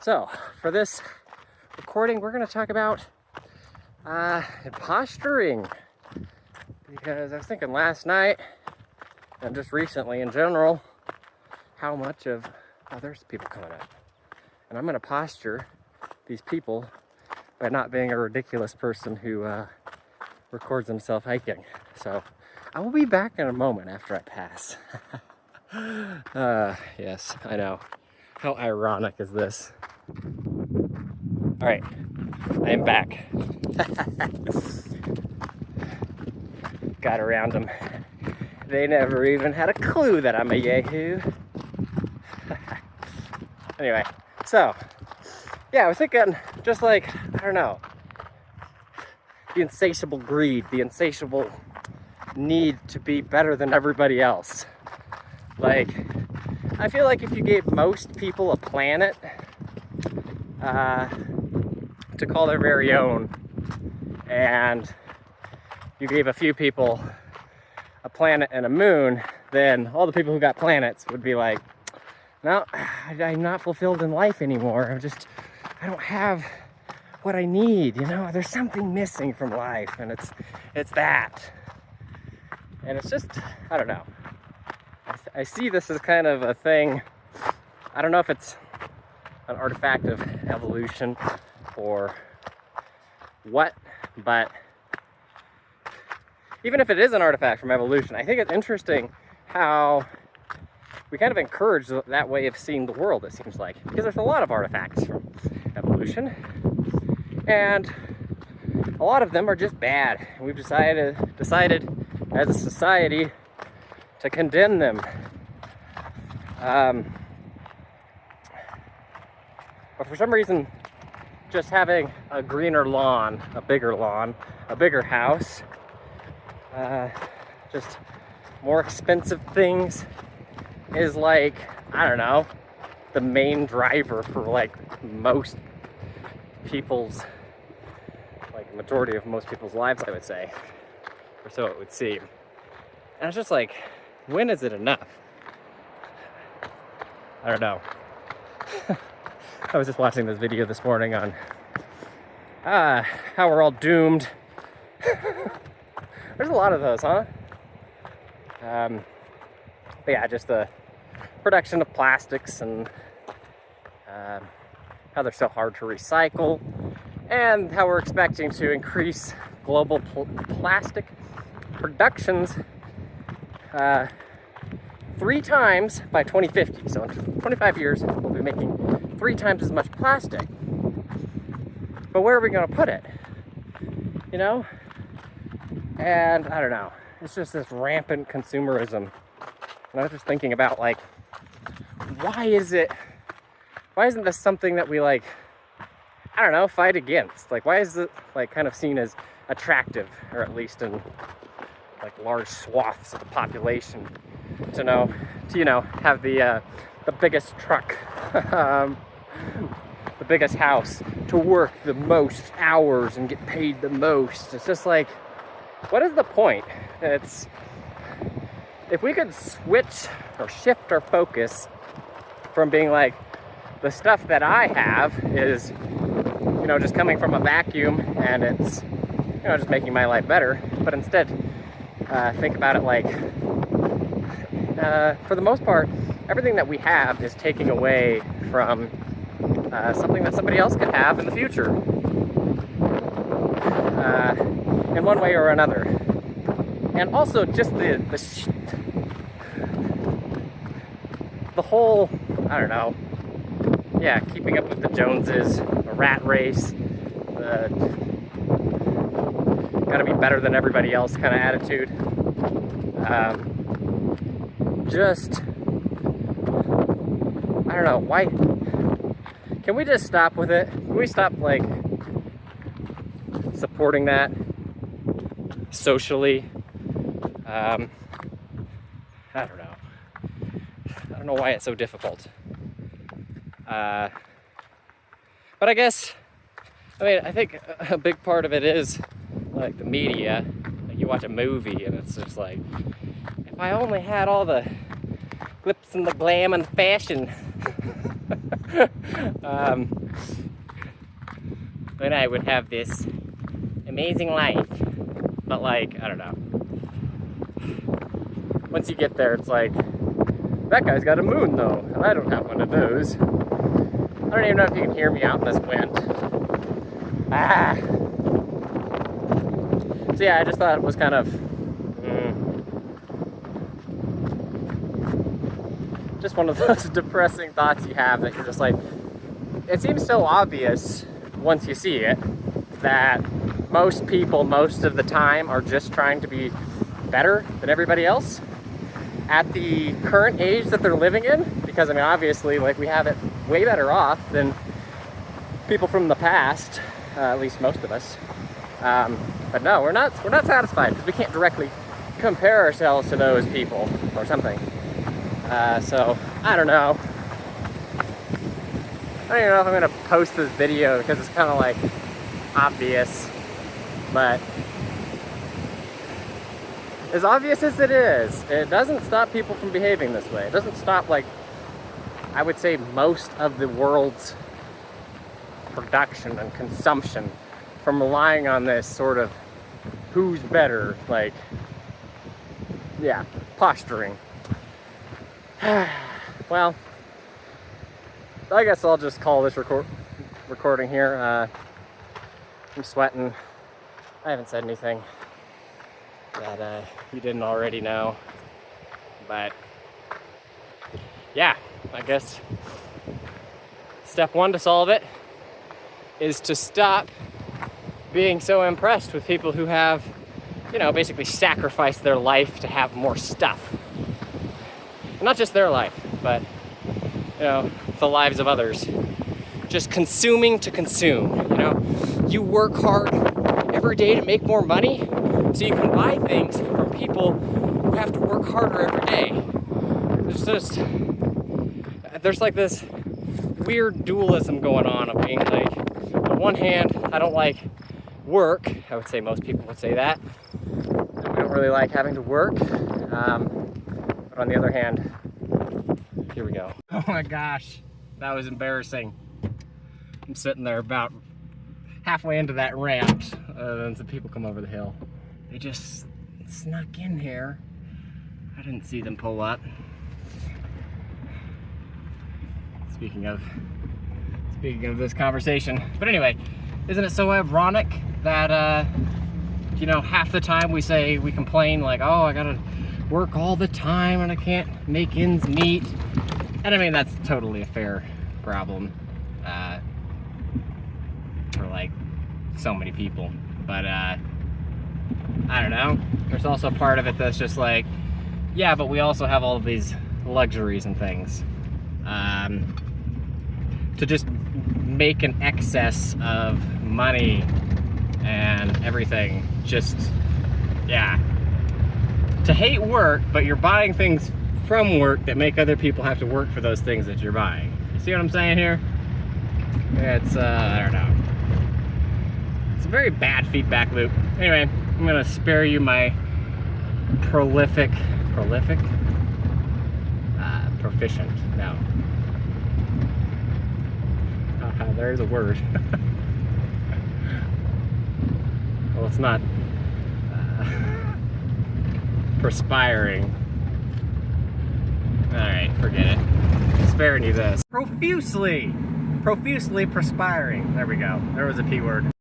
So, for this recording, we're going to talk about posturing. Because I was thinking last night, and just recently in general, how much of, there's people coming up. And I'm going to posture these people by not being a ridiculous person who records himself hiking. So, I will be back in a moment after I pass. Yes, I know. How ironic is this? All right, I am back. Got around them. They never even had a clue that I'm a yahoo. Anyway, so, yeah, I was thinking just like, I don't know, the insatiable greed, the insatiable need to be better than everybody else. Like, I feel like if you gave most people a planet to call their very own, and you gave a few people a planet and a moon, then all the people who got planets would be like, no, I'm not fulfilled in life anymore. I don't have what I need, you know? There's something missing from life, and it's that. And it's just, I don't know. I see this as kind of a thing. I don't know if it's an artifact of evolution or what, but even if it is an artifact from evolution, I think it's interesting how we kind of encourage that way of seeing the world, it seems like, because there's a lot of artifacts from evolution, and a lot of them are just bad. We've decided as a society to condemn them. But for some reason, just having a greener lawn, a bigger house, just more expensive things is like, I don't know, the main driver for like most people's, like majority of most people's lives, I would say, or so it would seem. And it's just like, when is it enough? I don't know. I was just watching this video this morning on how we're all doomed. There's a lot of those, huh? But yeah, just the production of plastics and how they're so hard to recycle, and how we're expecting to increase global plastic productions 3 times by 2050. So in 25 years, we'll be making 3 times as much plastic. But where are we going to put it? You know? And I don't know. It's just this rampant consumerism. And I was just thinking about, like, why isn't this something that we, like, I don't know, fight against? Like, why is it, like, kind of seen as attractive, or at least in, like, large swaths of the population to have the biggest truck, the biggest house, to work the most hours and get paid the most? It's just like, what is the point? If we could switch or shift our focus from being like, the stuff that I have is, just coming from a vacuum and it's, just making my life better, but instead think about it like, for the most part, everything that we have is taking away from something that somebody else could have in the future, in one way or another. And also just the whole, I don't know, yeah, keeping up with the Joneses, the rat race, the gotta be better than everybody else kind of attitude. Just, I don't know, why, can we just stop with it? Can we stop, like, supporting that socially? I don't know. I don't know why it's so difficult. But I guess, I think a big part of it is, like, the media. Like, you watch a movie and it's just like, if I only had all the glitz and the glam and the fashion Then I would have this amazing life. But like, I don't know. Once you get there, it's like, that guy's got a moon though, and I don't have one of those. I don't even know if you can hear me out in this wind. Ah. So yeah, I just thought it was kind of just one of those depressing thoughts you have that you're just like, it seems so obvious once you see it that most people most of the time are just trying to be better than everybody else at the current age that they're living in, because I mean obviously like we have it way better off than people from the past, at least most of us. But no, we're not satisfied because we can't directly compare ourselves to those people or something. So I don't know. I don't even know if I'm gonna post this video because it's kind of like obvious, but as obvious as it is, it doesn't stop people from behaving this way. It doesn't stop, like, I would say most of the world's production and consumption from relying on this sort of who's better, like, yeah, posturing. Well, I guess I'll just call this recording here. I'm sweating. I haven't said anything that you didn't already know, but yeah, I guess step one to solve it is to stop being so impressed with people who have, you know, basically sacrificed their life to have more stuff. Not just their life, but, you know, the lives of others. Just consuming to consume, you know? You work hard every day to make more money so you can buy things from people who have to work harder every day. There's like this weird dualism going on of being like, on one hand, I don't like work. I would say most people would say that. And we don't really like having to work. But on the other hand, here we go. Oh my gosh, that was embarrassing. I'm sitting there about halfway into that ramp, and some people come over the hill. They just snuck in here. I didn't see them pull up. Speaking of this conversation. But anyway, isn't it so ironic that, you know, half the time we complain like, oh, I gotta work all the time and I can't make ends meet. And I mean, that's totally a fair problem for like so many people. But I don't know. There's also part of it that's just like, yeah, but we also have all of these luxuries and things. To just make an excess of money and everything, just, yeah. To hate work, but you're buying things from work that make other people have to work for those things that you're buying. You see what I'm saying here? It's, I don't know. It's a very bad feedback loop. Anyway, I'm gonna spare you my proficient? No. There's a word. Well, it's not perspiring. Alright, forget it. Sparing you this. Profusely perspiring. There we go. There was a P word.